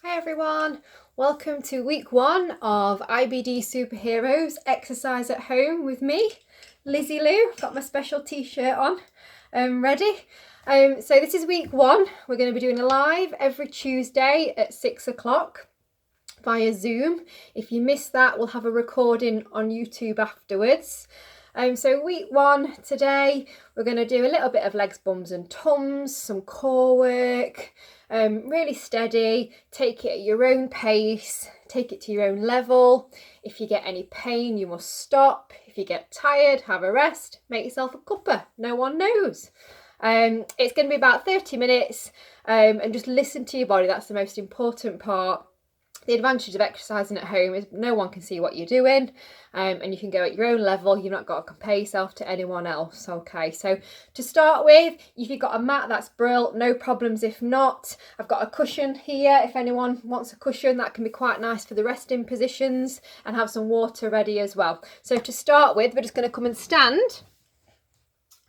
Hi everyone, welcome to week 1 of IBD Superheroes Exercise at Home with me, Lizzie Loo. Got my special t-shirt on, ready. So this is week 1. We're going to be doing a live every Tuesday at 6 o'clock via Zoom. If you missed that, we'll have a recording on YouTube afterwards. So week 1 today, we're going to do a little bit of legs, bums and tums, some core work, really steady, take it at your own pace, take it to your own level. If you get any pain, you must stop. If you get tired, have a rest, make yourself a cuppa, no one knows. It's going to be about 30 minutes and just listen to your body. That's the most important part. The advantage of exercising at home is no one can see what you're doing, and you can go at your own level. You've not got to compare yourself to anyone else. Okay, so to start with, if you've got a mat, that's brilliant, no problems. If not, I've got a cushion here. If anyone wants a cushion, that can be quite nice for the resting positions, and have some water ready as well. So to start with, we're just going to come and stand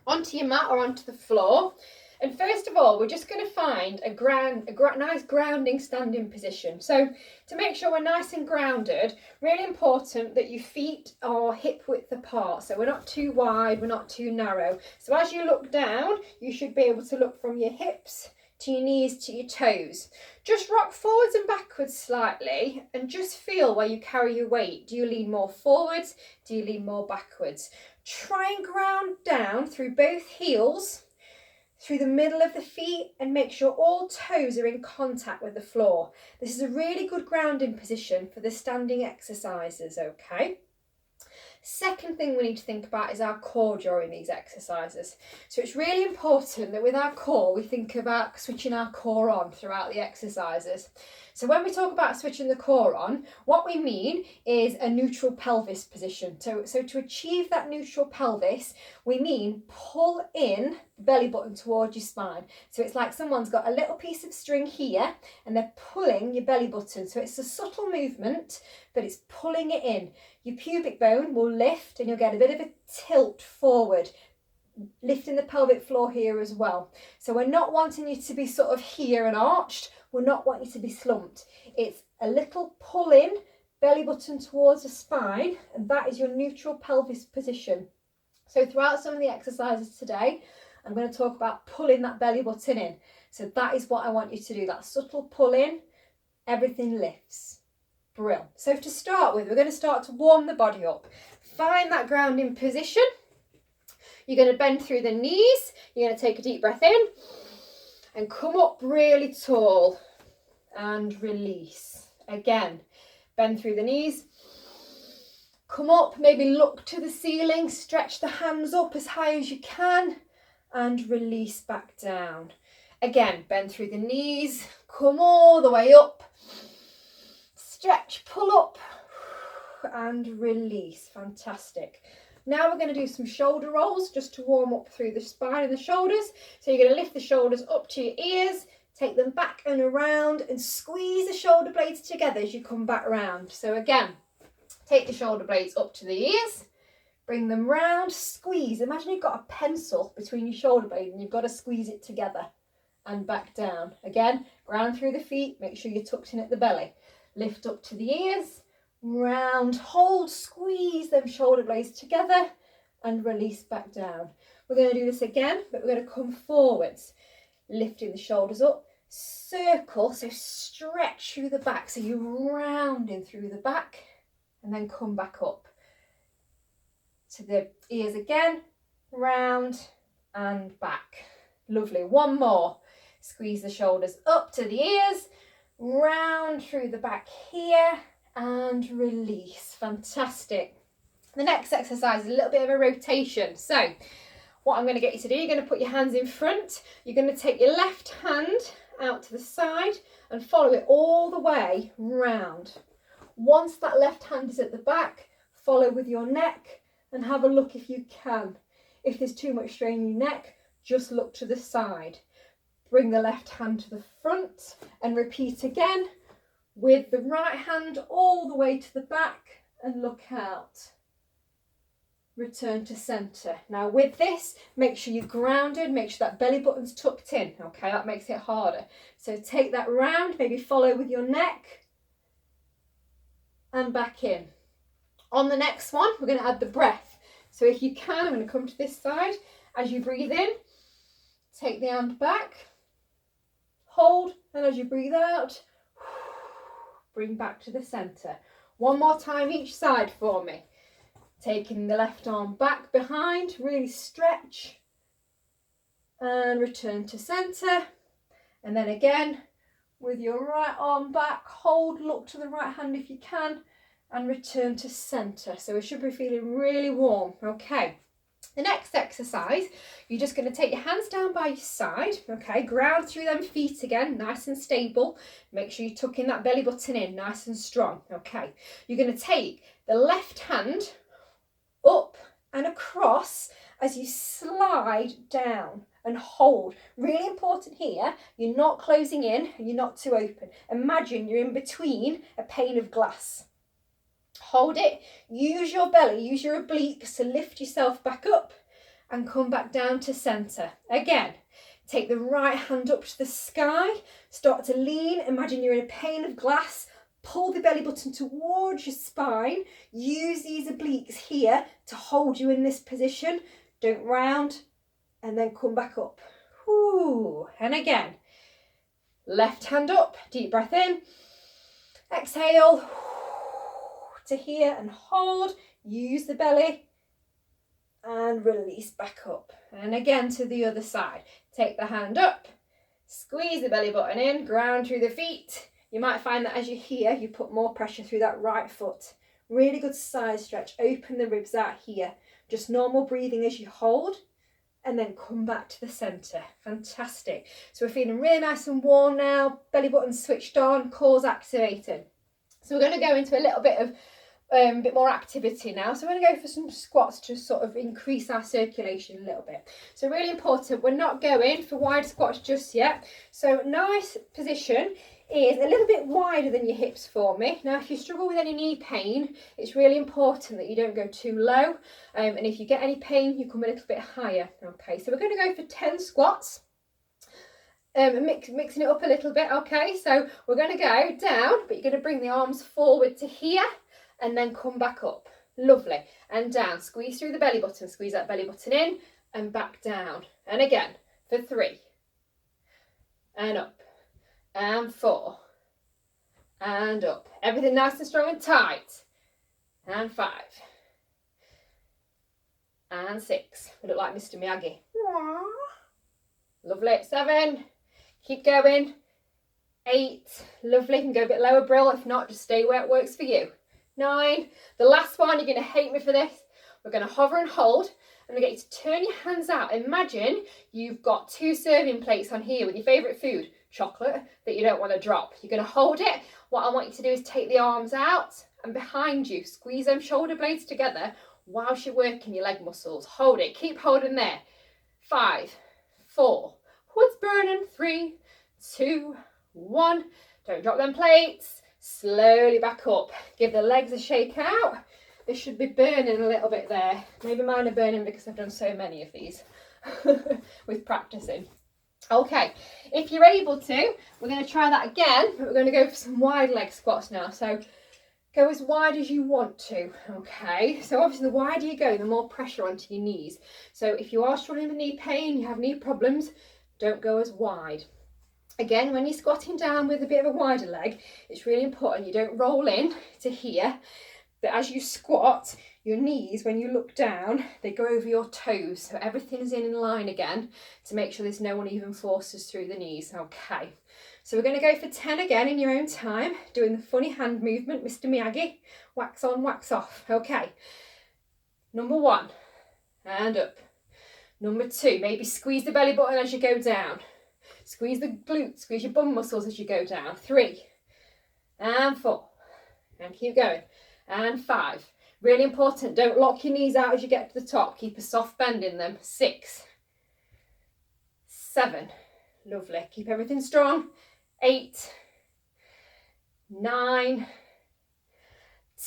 onto your mat or onto the floor. And first of all, we're just going to find a nice grounding standing position. So to make sure we're nice and grounded, really important that your feet are hip width apart. So we're not too wide, we're not too narrow. So as you look down, you should be able to look from your hips to your knees to your toes. Just rock forwards and backwards slightly and just feel where you carry your weight. Do you lean more forwards? Do you lean more backwards? Try and ground down through both heels, through the middle of the feet, and make sure all toes are in contact with the floor. This is a really good grounding position for the standing exercises, okay? Second thing we need to think about is our core during these exercises. So it's really important that with our core, we think about switching our core on throughout the exercises. So when we talk about switching the core on, what we mean is a neutral pelvis position. So to achieve that neutral pelvis, we mean pull in the belly button towards your spine. So it's like someone's got a little piece of string here and they're pulling your belly button. So it's a subtle movement, but it's pulling it in. Your pubic bone will lift and you'll get a bit of a tilt forward, lifting the pelvic floor here as well. So we're not wanting you to be sort of here and arched. We're not wanting you to be slumped. It's a little pull in, belly button towards the spine, and that is your neutral pelvis position. So throughout some of the exercises today, I'm going to talk about pulling that belly button in. So that is what I want you to do, that subtle pull in, everything lifts. Brill. So to start with, we're going to start to warm the body up. Find that grounding position. You're going to bend through the knees. You're going to take a deep breath in and come up really tall and release. Again, bend through the knees. Come up, maybe look to the ceiling, stretch the hands up as high as you can and release back down. Again, bend through the knees, come all the way up. Stretch, pull up and release. Fantastic. Now we're going to do some shoulder rolls just to warm up through the spine and the shoulders. So you're going to lift the shoulders up to your ears, take them back and around and squeeze the shoulder blades together as you come back round. So again, take the shoulder blades up to the ears, bring them round, squeeze. Imagine you've got a pencil between your shoulder blades and you've got to squeeze it together and back down. Again, ground through the feet, make sure you're tucked in at the belly. Lift up to the ears, round, hold, squeeze them shoulder blades together and release back down. We're going to do this again, but we're going to come forwards, lifting the shoulders up, circle, so stretch through the back. So you're rounding through the back and then come back up. To the ears again, round and back. Lovely. One more. Squeeze the shoulders up to the ears, round through the back here and release. Fantastic. The next exercise is a little bit of a rotation. So what I'm going to get you to do, you're going to put your hands in front. You're going to take your left hand out to the side and follow it all the way round. Once that left hand is at the back, follow with your neck and have a look if you can. If there's too much strain in your neck, just look to the side. Bring the left hand to the front and repeat again with the right hand all the way to the back and look out. return to center. Now with this, make sure you're grounded, make sure that belly button's tucked in, okay? That makes it harder. So take that round, maybe follow with your neck and back in. On the next one, we're going to add the breath. So if you can, I'm going to come to this side. As you breathe in, take the hand back, hold, and as you breathe out, bring back to the center. One more time each side for me. Taking the left arm back behind, really stretch and return to center. And then again, with your right arm back, hold, look to the right hand if you can, and return to center. So we should be feeling really warm. Okay. The next exercise, you're just going to take your hands down by your side, okay, ground through them feet again, nice and stable. Make sure you're tucking that belly button in, nice and strong, okay. You're going to take the left hand up and across as you slide down and hold. Really important here, you're not closing in and you're not too open. Imagine you're in between a pane of glass. Hold it, use your belly, use your obliques to lift yourself back up and come back down to center. Again, take the right hand up to the sky, start to lean, imagine you're in a pane of glass, pull the belly button towards your spine, use these obliques here to hold you in this position. Don't round and then come back up. Whew. And again, left hand up, deep breath in, exhale. To here and hold, use the belly and release back up. And again to the other side. Take the hand up, squeeze the belly button in, ground through the feet. You might find that as you're here, you put more pressure through that right foot. Really good side stretch, open the ribs out here. Just normal breathing as you hold and then come back to the center. Fantastic. So we're feeling really nice and warm now, belly button switched on, cores activated. So we're going to go into a little bit of bit more activity now. So we're going to go for some squats to sort of increase our circulation a little bit. So really important, we're not going for wide squats just yet. So nice position is a little bit wider than your hips for me. Now if you struggle with any knee pain, it's really important that you don't go too low. And if you get any pain, you come a little bit higher. Okay, so we're going to go for 10 squats. Mixing it up a little bit. Okay, so we're going to go down, but you're going to bring the arms forward to here and then come back up. Lovely. And down, squeeze through the belly button, squeeze that belly button in and back down. And again for 3 and up and 4 and up. Everything nice and strong and tight. And 5 and 6. We look like Mr. Miyagi. Lovely. 7. Keep going. 8. Lovely. You can go a bit lower, Brill. If not, just stay where it works for you. 9. The last one, you're going to hate me for this. We're going to hover and hold. I'm going to get you to turn your hands out. Imagine you've got 2 serving plates on here with your favourite food, chocolate, that you don't want to drop. You're going to hold it. What I want you to do is take the arms out and behind you. Squeeze them shoulder blades together whilst you're working your leg muscles. Hold it. Keep holding there. 5, 4. What's burning? 3, 2, 1. Don't drop them plates. Slowly back up. Give the legs a shake out. This should be burning a little bit there. Maybe mine are burning because I've done so many of these with practicing. Okay, if you're able to, we're going to try that again, but we're going to go for some wide leg squats now. So go as wide as you want to. Okay, so obviously the wider you go, the more pressure onto your knees. So if you are struggling with knee pain, you have knee problems, don't go as wide. Again, when you're squatting down with a bit of a wider leg, it's really important you don't roll in to here, but as you squat, your knees, when you look down, they go over your toes, so everything's in line again to make sure there's no uneven forces through the knees. Okay, so we're going to go for 10 again in your own time, doing the funny hand movement, Mr. Miyagi, wax on, wax off. Okay, number 1, and up. Number 2, maybe squeeze the belly button as you go down. Squeeze the glutes, squeeze your bum muscles as you go down. 3 and 4 and keep going. And 5. Really important, don't lock your knees out as you get to the top. Keep a soft bend in them. 6, 7. Lovely. Keep everything strong. 8, 9,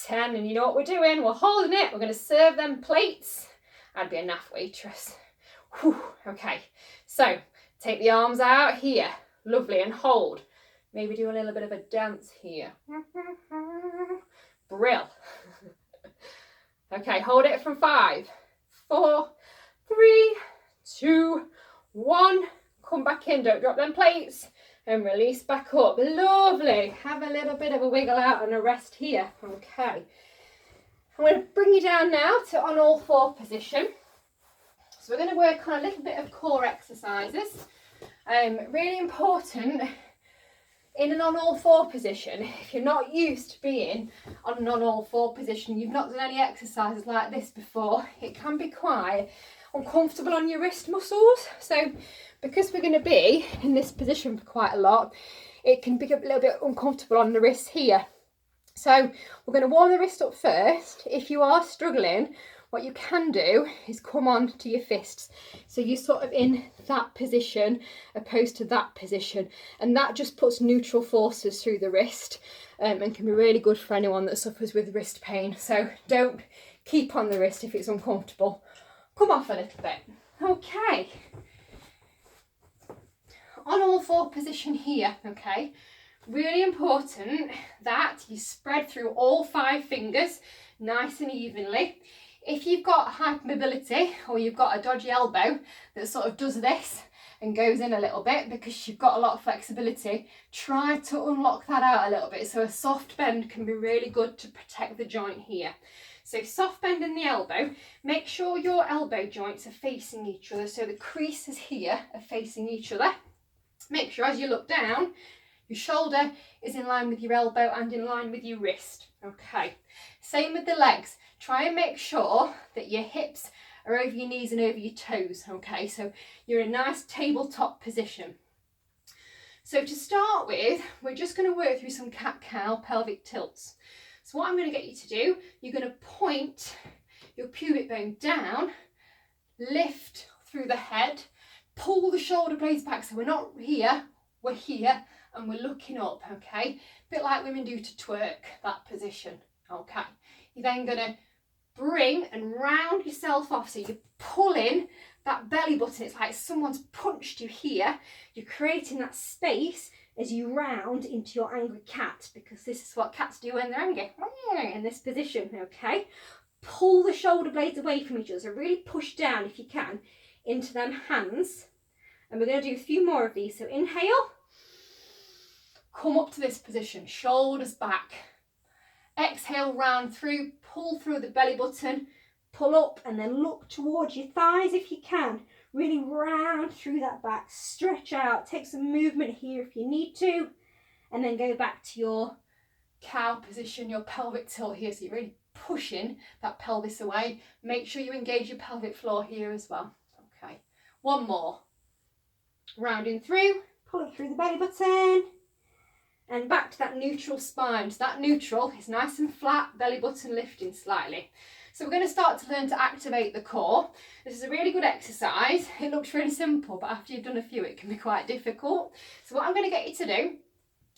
10. And you know what we're doing? We're holding it. We're going to serve them plates. I'd be a naff waitress. Whew. Okay, so take the arms out here. Lovely, and hold. Maybe do a little bit of a dance here. Brill. Okay, hold it from 5, 4, 3, 2, 1. Come back in, don't drop them plates. And release back up. Lovely. Have a little bit of a wiggle out and a rest here. Okay. I'm going to bring you down now to on all 4 position. So we're going to work on a little bit of core exercises. Really important in an on all 4 position. If you're not used to being on an on all 4 position, you've not done any exercises like this before, it can be quite uncomfortable on your wrist muscles. So because we're going to be in this position for quite a lot, it can be a little bit uncomfortable on the wrists here. So we're going to warm the wrist up first. If you are struggling, what you can do is come on to your fists. So you're sort of in that position opposed to that position. And that just puts neutral forces through the wrist and can be really good for anyone that suffers with wrist pain. So don't keep on the wrist if it's uncomfortable. Come off a little bit. Okay. On all 4 position here, okay. Really important that you spread through all 5 fingers nice and evenly. If you've got hypermobility or you've got a dodgy elbow that sort of does this and goes in a little bit because you've got a lot of flexibility, try to unlock that out a little bit. So a soft bend can be really good to protect the joint here. So soft bend in the elbow, make sure your elbow joints are facing each other. So the creases here are facing each other. Make sure as you look down, your shoulder is in line with your elbow and in line with your wrist. Okay, same with the legs. Try and make sure that your hips are over your knees and over your toes. Okay, so you're in a nice tabletop position. So to start with, we're just going to work through some cat-cow pelvic tilts. So what I'm going to get you to do, you're going to point your pubic bone down, lift through the head, pull the shoulder blades back. So we're not here, we're here and we're looking up, okay? A bit like women do to twerk, that position, okay? You're then going to bring and round yourself off. So you're pulling that belly button. It's like someone's punched you here. You're creating that space as you round into your angry cat, because this is what cats do when they're angry, in this position, okay? Pull the shoulder blades away from each other. So really push down, if you can, into them hands. And we're going to do a few more of these. So inhale, come up to this position, shoulders back. Exhale, round through, pull through the belly button, pull up and then look towards your thighs if you can. Really round through that back, stretch out, take some movement here if you need to, and then go back to your cow position, your pelvic tilt here. So you're really pushing that pelvis away. Make sure you engage your pelvic floor here as well. Okay, one more. Rounding through, pull it through the belly button, and back to that neutral spine. So that neutral is nice and flat, belly button lifting slightly. So we're going to start to learn to activate the core. This is a really good exercise. It looks really simple, but after you've done a few, it can be quite difficult. So what I'm going to get you to do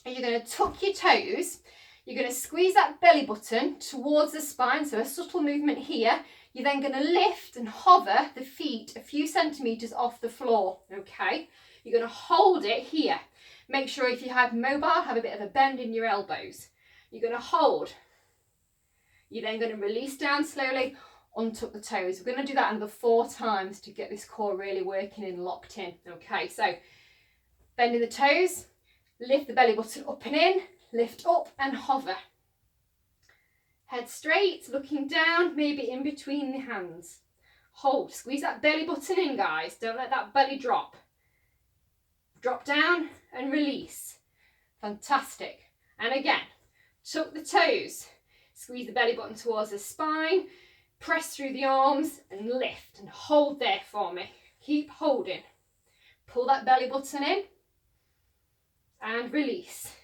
is you're going to tuck your toes. You're going to squeeze that belly button towards the spine, so a subtle movement here. You're then going to lift and hover the feet a few centimetres off the floor, okay? You're going to hold it here. Make sure if you have mobile, have a bit of a bend in your elbows. You're going to hold. You're then going to release down slowly, untuck the toes. We're going to do that another 4 times to get this core really working and locked in, okay? So bending the toes, lift the belly button up and in, lift up and hover. Head straight, looking down, maybe in between the hands. Hold, squeeze that belly button in, guys. Don't let that belly drop. Drop down and release. Fantastic. And again, tuck the toes, squeeze the belly button towards the spine, press through the arms and lift and hold there for me. Keep holding. Pull that belly button in and release.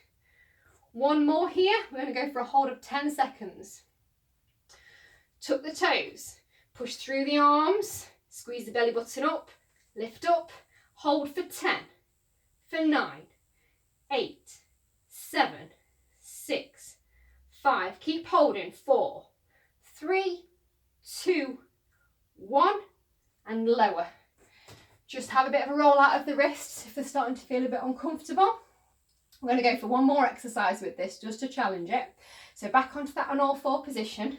One more here. We're going to go for a hold of 10 seconds. Tuck the toes, push through the arms, squeeze the belly button up, lift up, hold for 10, for 9, 8, 7, 6, 5. Keep holding. 4, 3, 2, 1, and lower. Just have a bit of a roll out of the wrists if they're starting to feel a bit uncomfortable. We're going to go for one more exercise with this just to challenge it. So back onto that on all four position.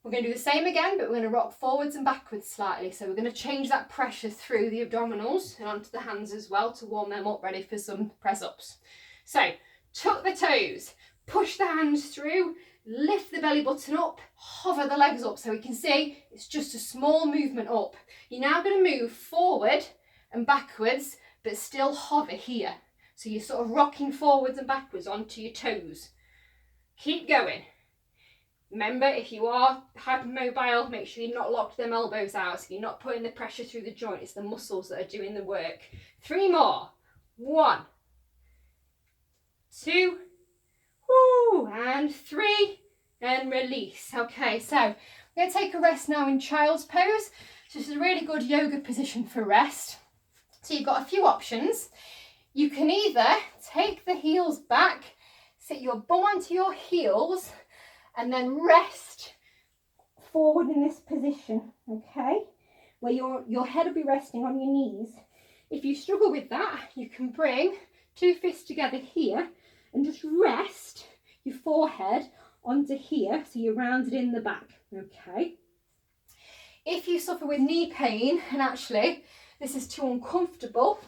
We're going to do the same again, but we're going to rock forwards and backwards slightly. So we're going to change that pressure through the abdominals and onto the hands as well to warm them up, ready for some press-ups. So tuck the toes, push the hands through, lift the belly button up, hover the legs up so we can see it's just a small movement up. You're now going to move forward and backwards, but still hover here. So you're sort of rocking forwards and backwards onto your toes. Keep going. Remember, if you are hypermobile, make sure you're not locked them elbows out, so you're not putting the pressure through the joint. It's the muscles that are doing the work. 3 more. 1, 2, woo, and 3, and release. Okay, so we're going to take a rest now in child's pose. So this is a really good yoga position for rest. So you've got a few options. You can either take the heels back, sit your bum onto your heels, and then rest forward in this position, okay? Where your head will be resting on your knees. If you struggle with that, you can bring 2 fists together here and just rest your forehead onto here, so you're rounded in the back, okay? If you suffer with knee pain, and actually this is too uncomfortable,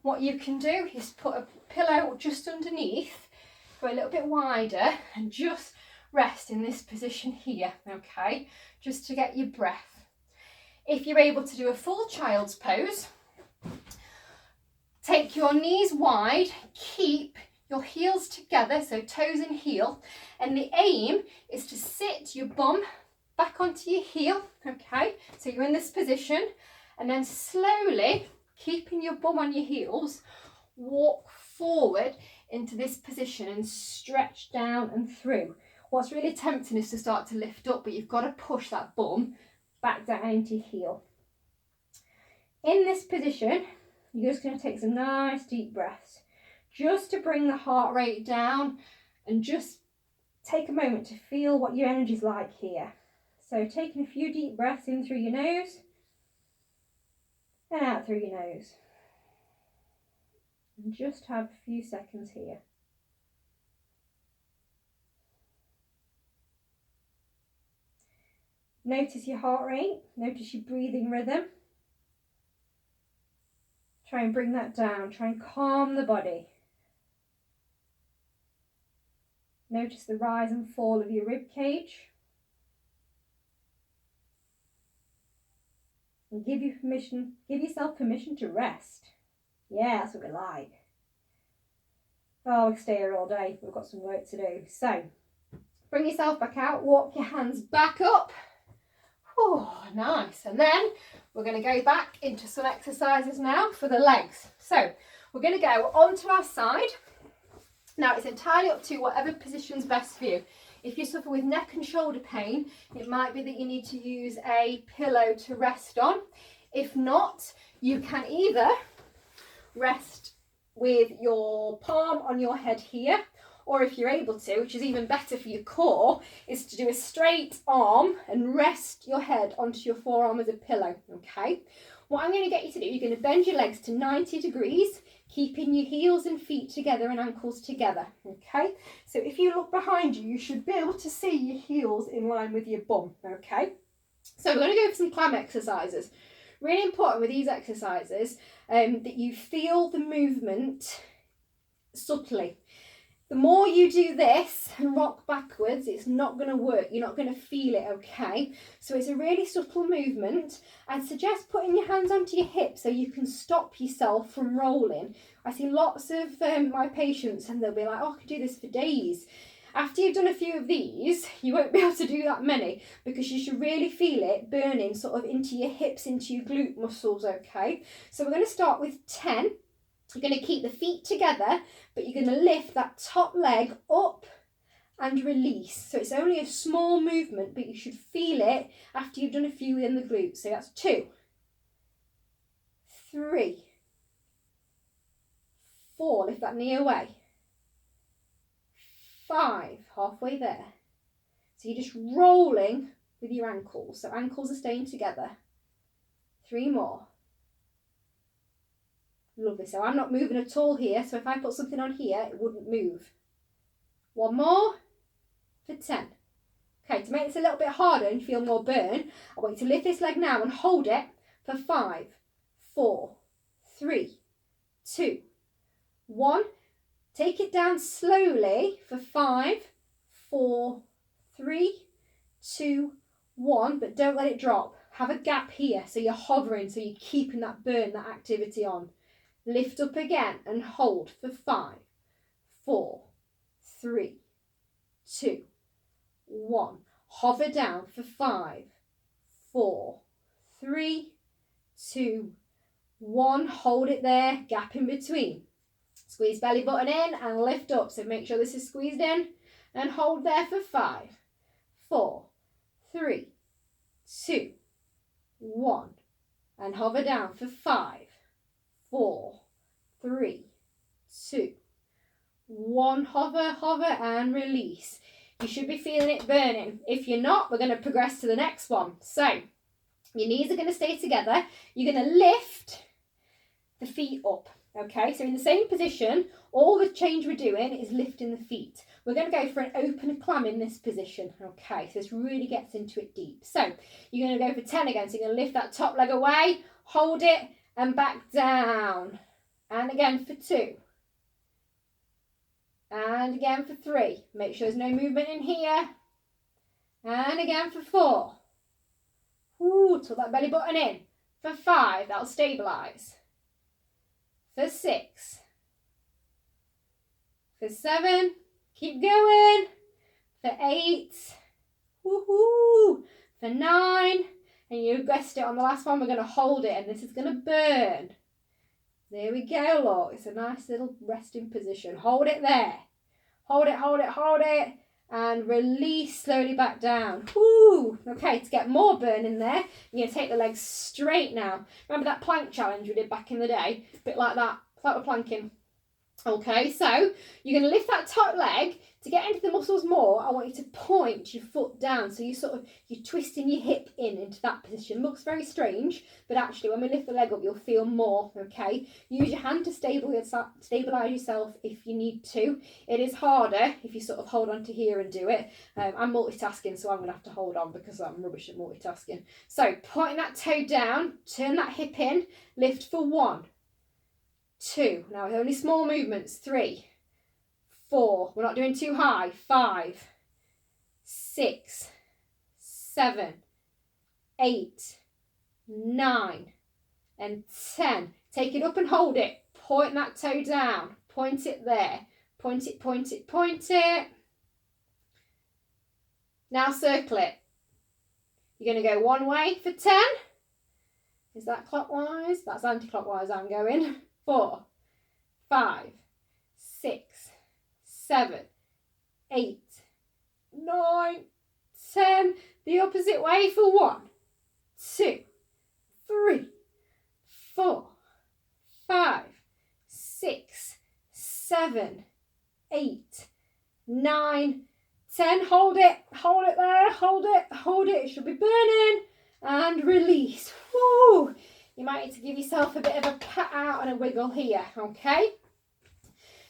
what you can do is put a pillow just underneath, go a little bit wider, and just rest in this position here, okay? Just to get your breath. If you're able to do a full child's pose, take your knees wide, keep your heels together, so toes and heel, and the aim is to sit your bum back onto your heel, okay? So you're in this position, and then slowly, keeping your bum on your heels, walk forward into this position and stretch down and through. What's really tempting is to start to lift up, but you've got to push that bum back down into your heel. In this position, you're just going to take some nice deep breaths, just to bring the heart rate down, and just take a moment to feel what your energy's like here. So taking a few deep breaths in through your nose, and out through your nose. And just have a few seconds here. Notice your heart rate, notice your breathing rhythm. Try and bring that down, try and calm the body. Notice the rise and fall of your rib cage. And give yourself permission to rest. Yeah, that's what we like. Oh, we could stay here all day. We've got some work to do. So, bring yourself back out, walk your hands back up. Oh, nice. And then we're going to go back into some exercises now for the legs. So, we're going to go onto our side. Now, it's entirely up to whatever position's best for you. If you suffer with neck and shoulder pain, it might be that you need to use a pillow to rest on. If not, you can either rest with your palm on your head here, or if you're able to, which is even better for your core, is to do a straight arm and rest your head onto your forearm as a pillow, okay? What I'm going to get you to do, you're going to bend your legs to 90 degrees, keeping your heels and feet together and ankles together, okay? So if you look behind you, you should be able to see your heels in line with your bum, okay? So we're going to go for some climb exercises. Really important with these exercises that you feel the movement subtly. The more you do this and rock backwards, it's not going to work. You're not going to feel it, okay? So it's a really subtle movement. I'd suggest putting your hands onto your hips so you can stop yourself from rolling. I see lots of my patients and they'll be like, oh, I could do this for days. After you've done a few of these, you won't be able to do that many because you should really feel it burning sort of into your hips, into your glute muscles, okay? So we're going to start with 10. You're going to keep the feet together, but you're going to lift that top leg up and release. So it's only a small movement, but you should feel it after you've done a few in the glutes. So that's 2, 3, 4, lift that knee away, 5, halfway there. So you're just rolling with your ankles. So ankles are staying together. 3 more. Lovely. So I'm not moving at all here. So if I put something on here, it wouldn't move. 1 more for 10. Okay, to make this a little bit harder and you feel more burn, I want you to lift this leg now and hold it for 5, 4, 3, 2, 1. Take it down slowly for 5, 4, 3, 2, 1, but don't let it drop. Have a gap here so you're hovering, so you're keeping that burn, that activity on. Lift up again and hold for 5, 4, 3, 2, 1. Hover down for 5, 4, 3, 2, 1. Hold it there, gap in between. Squeeze belly button in and lift up. So make sure this is squeezed in and hold there for 5, 4, 3, 2, 1. And hover down for 5, 4, 3, 2, 1. Hover, hover and release. You should be feeling it burning. If you're not, we're going to progress to the next one. So your knees are going to stay together. You're going to lift the feet up. Okay, so in the same position, all the change we're doing is lifting the feet. We're going to go for an open clam in this position. Okay, so this really gets into it deep. So you're going to go for 10 again. So you're going to lift that top leg away, hold it and back down. And again for 2. And again for 3. Make sure there's no movement in here. And again for 4. Ooh, tuck that belly button in. For 5, that'll stabilise. For 6. For 7. Keep going. For 8. Woohoo. For 9. And you guessed it, on the last one, we're going to hold it and this is going to burn. There we go, look. It's a nice little resting position. Hold it there. Hold it, hold it, hold it. And release slowly back down. Woo! Okay, to get more burn in there, you're going to take the legs straight now. Remember that plank challenge we did back in the day? A bit like that. It's like we're planking. Okay, so you're going to lift that top leg. To get into the muscles more, I want you to point your foot down. So you're twisting your hip into that position. Looks very strange, but actually when we lift the leg up, you'll feel more, okay? Use your hand to stabilise yourself if you need to. It is harder if you sort of hold on to here and do it. I'm multitasking, so I'm going to have to hold on because I'm rubbish at multitasking. So pointing that toe down, turn that hip in, lift for 1, 2. Now only small movements. 3, 4. We're not doing too high. 5, 6, 7, 8, 9, and 10. Take it up and hold it. Point that toe down. Point it there. Point it, point it, point it. Now circle it. You're going to go one way for 10. Is that clockwise? That's anti-clockwise I'm going. 4, 5, 6, 7, 8, 9, 10. The opposite way for 1, 2, 3, 4, 5, 6, 7, 8, 9, 10. Hold it there, hold it. It should be burning. And release. Woo! You might need to give yourself a bit of a pat out and a wiggle here, okay?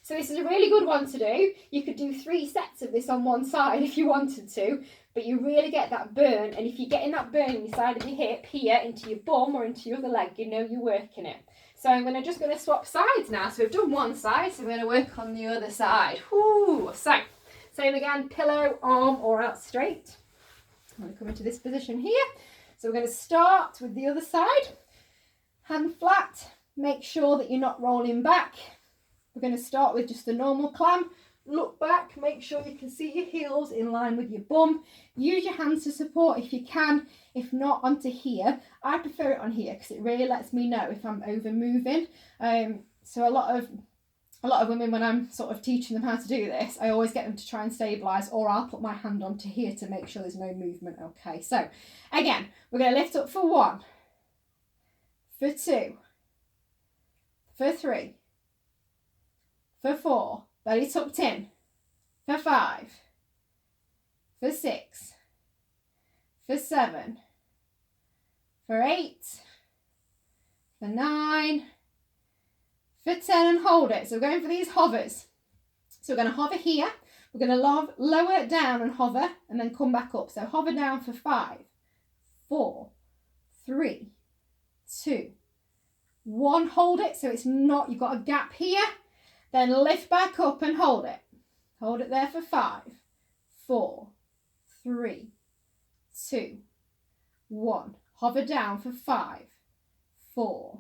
So this is a really good one to do. You could do 3 sets of this on one side if you wanted to, but you really get that burn. And if you're getting that burn in the side of your hip here into your bum or into your other leg, you know you're working it. So I'm just going to swap sides now. So we've done one side, so we're going to work on the other side. Woo! So same again, pillow, arm or out straight. I'm going to come into this position here. So we're going to start with the other side. Hand flat, make sure that you're not rolling back. We're going to start with just a normal clam. Look back, make sure you can see your heels in line with your bum. Use your hands to support if you can, if not onto here. I prefer it on here because it really lets me know if I'm over moving. So a lot of women, when I'm sort of teaching them how to do this, I always get them to try and stabilise, or I'll put my hand onto here to make sure there's no movement. Okay, so again, we're going to lift up for 1, for 2, for 3, for 4, belly tucked in, for 5, for 6, for 7, for 8, for 9, for 10, and hold it. So we're going for these hovers. So we're going to hover here. We're going to lower down and hover, and then come back up. So hover down for 5, 4, 3, 2, 1. Hold it. So it's not, you've got a gap here. Then lift back up and hold it. Hold it there for 5, 4, 3, 2, 1. Hover down for 5, 4,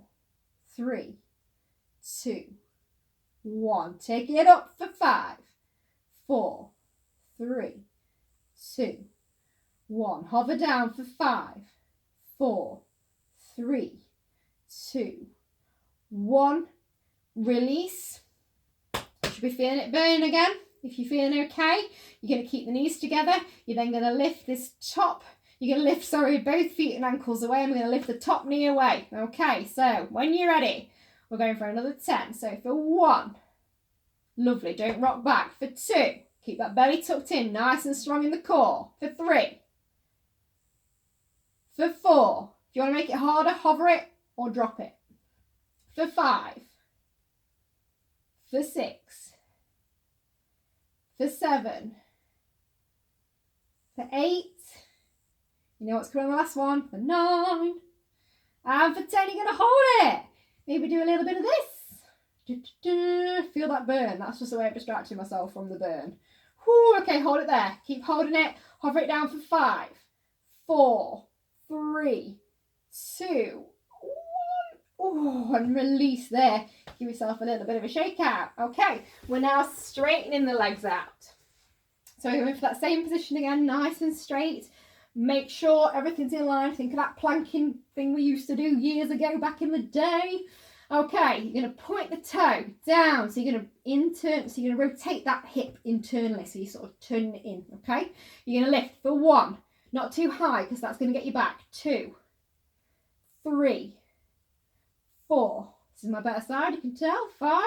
3, 2, 1. Take it up for 5, 4, 3, 2, 1. Hover down for 5, 4, 3, 2, 1. Release. You should be feeling it burn again. If you're feeling okay, you're going to keep the knees together. You're then going to lift this top. You're going to lift, both feet and ankles away. I'm going to lift the top knee away. Okay, so when you're ready, we're going for another 10. So for 1, lovely, don't rock back. For 2, keep that belly tucked in, nice and strong in the core. For 3, for 4, if you want to make it harder, hover it or drop it. For 5, for 6, for 7, for 8, you know what's coming on the last one, for 9, and for 10, you're going to hold it. Maybe do a little bit of this. Feel that burn. That's just a way of distracting myself from the burn. Whew, okay, hold it there. Keep holding it. Hover it down for 5, 4, 3, 2, 1. Oh, and release there. Give yourself a little bit of a shake out. Okay, we're now straightening the legs out. So we're going for that same position again, nice and straight. Make sure everything's in line. Think of that planking thing we used to do years ago back in the day. Okay, you're going to point the toe down. So you're going to rotate that hip internally. So you're sort of turning it in, okay? You're going to lift for 1, not too high because that's going to get you back. 2, 3, 4. This is my better side, you can tell. 5,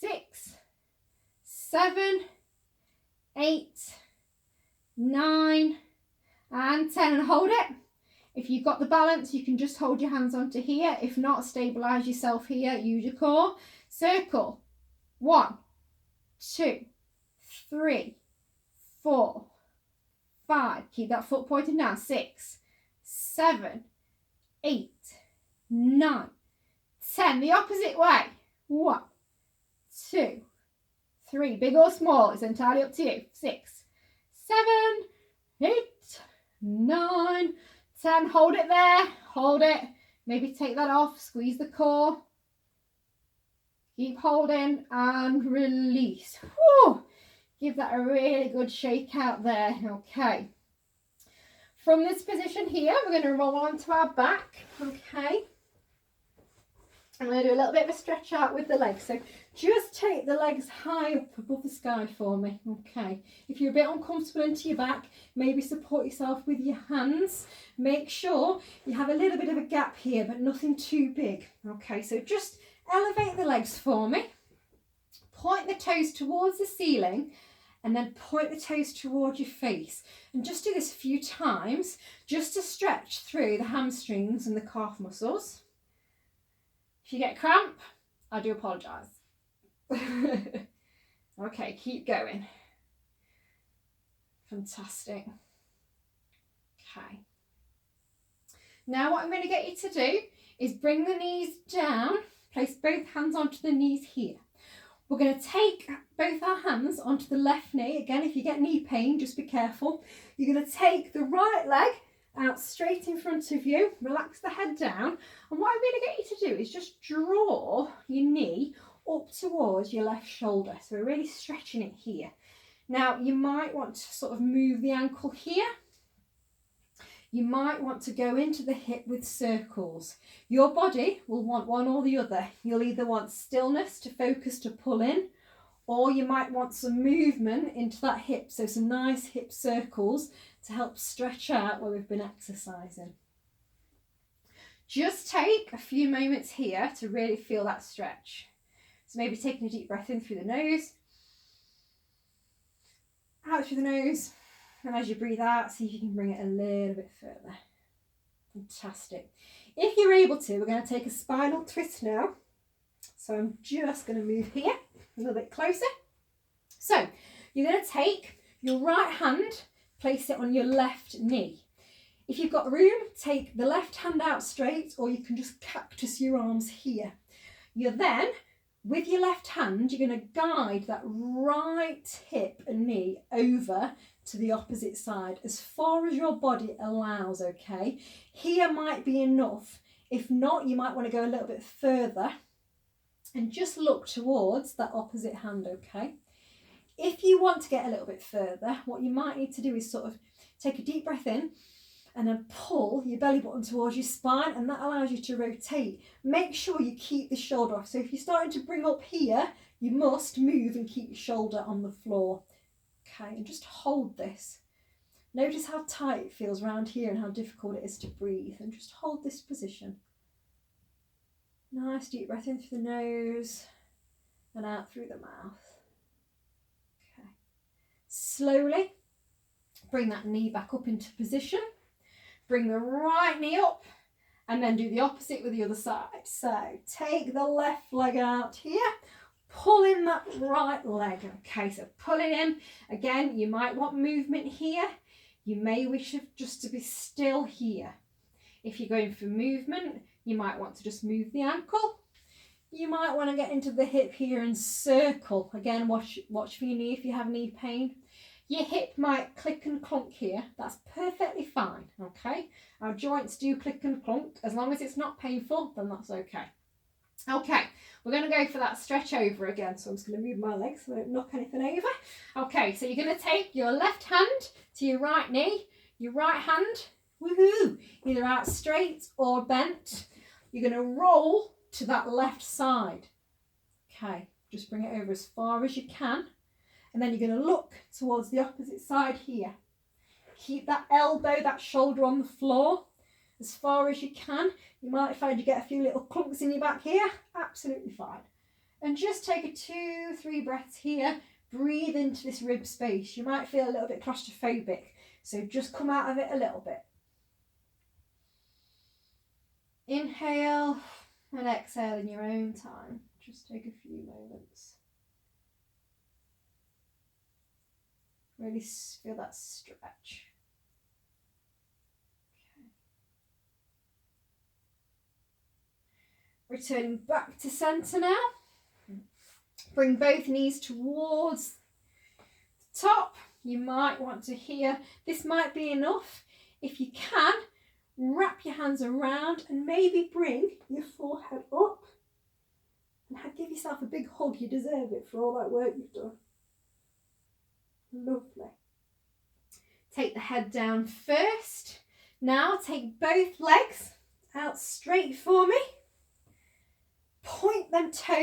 6, 7, 8, 9, and 10, and hold it. If you've got the balance, you can just hold your hands onto here. If not, stabilize yourself here, use your core. Circle. 1, 2, 3, 4, 5. Keep that foot pointed down. 6, 7, 8, 9, 10. The opposite way. 1, 2, 3. Big or small, it's entirely up to you. 6, 7, 8, 9, 10. Hold it there. Hold it. Maybe take that off. Squeeze the core. Keep holding and release. Whew. Give that a really good shake out there. Okay. From this position here, we're going to roll onto our back. Okay. I'm going to do a little bit of a stretch out with the legs. So just take the legs high up above the sky for me. Okay. If you're a bit uncomfortable into your back, maybe support yourself with your hands. Make sure you have a little bit of a gap here, but nothing too big. Okay. So just elevate the legs for me. Point the toes towards the ceiling and then point the toes towards your face. And just do this a few times just to stretch through the hamstrings and the calf muscles. If you get cramp, I do apologise. Okay, keep going. Fantastic. Okay. Now what I'm going to get you to do is bring the knees down, place both hands onto the knees here. We're going to take both our hands onto the left knee. Again, if you get knee pain, just be careful. You're going to take the right leg out straight in front of you, relax the head down, and what I'm going to get you to do is just draw your knee up towards your left shoulder. So we're really stretching it here. Now you might want to sort of move the ankle here. You might want to go into the hip with circles. Your body will want one or the other. You'll either want stillness to focus to pull in, or you might want some movement into that hip, so some nice hip circles to help stretch out where we've been exercising. Just take a few moments here to really feel that stretch. So maybe taking a deep breath in through the nose out through the nose, and as you breathe out, see if you can bring it a little bit further. Fantastic. If you're able to, we're going to take a spinal twist now. So I'm just going to move here a little bit closer. So you're going to take your right hand, place it on your left knee. If you've got room, take the left hand out straight, or you can just cactus your arms here. You're then, with your left hand, you're going to guide that right hip and knee over to the opposite side as far as your body allows, okay? Here might be enough. If not, you might want to go a little bit further and just look towards that opposite hand, okay? If you want to get a little bit further, what you might need to do is sort of take a deep breath in and then pull your belly button towards your spine, and that allows you to rotate. Make sure you keep the shoulder off. So if you're starting to bring up here, you must move and keep your shoulder on the floor. Okay, and just hold this. Notice how tight it feels around here and how difficult it is to breathe, and just hold this position. Nice deep breath in through the nose and out through the mouth. Okay. Slowly bring that knee back up into position. Bring the right knee up and then do the opposite with the other side. So take the left leg out here, pull in that right leg. Okay, so pull it in. Again, you might want movement here. You may wish just to be still here. If you're going for movement, you might want to just move the ankle. You might want to get into the hip here and circle. Again, watch for your knee if you have knee pain. Your hip might click and clunk here. That's perfectly fine, okay? Our joints do click and clunk. As long as it's not painful, then that's okay. Okay, we're going to go for that stretch over again. So I'm just going to move my legs so I don't knock anything over. Okay, so you're going to take your left hand to your right knee, your right hand, woohoo, either out straight or bent. You're going to roll to that left side. Okay, just bring it over as far as you can. And then you're going to look towards the opposite side here. Keep that elbow, that shoulder on the floor as far as you can. You might find you get a few little clunks in your back here. Absolutely fine. And just take a 2-3 breaths here. Breathe into this rib space. You might feel a little bit claustrophobic, so just come out of it a little bit. Inhale and exhale in your own time. Just take a few moments. Really feel that stretch. Okay. Returning back to centre now. Bring both knees towards the top. You might want to hear, this might be enough. If you can, wrap your hands around and maybe bring your forehead up and give yourself a big hug. You deserve it for all that work you've done. Lovely. Take the head down first. Now take both legs out straight for me. Point them toes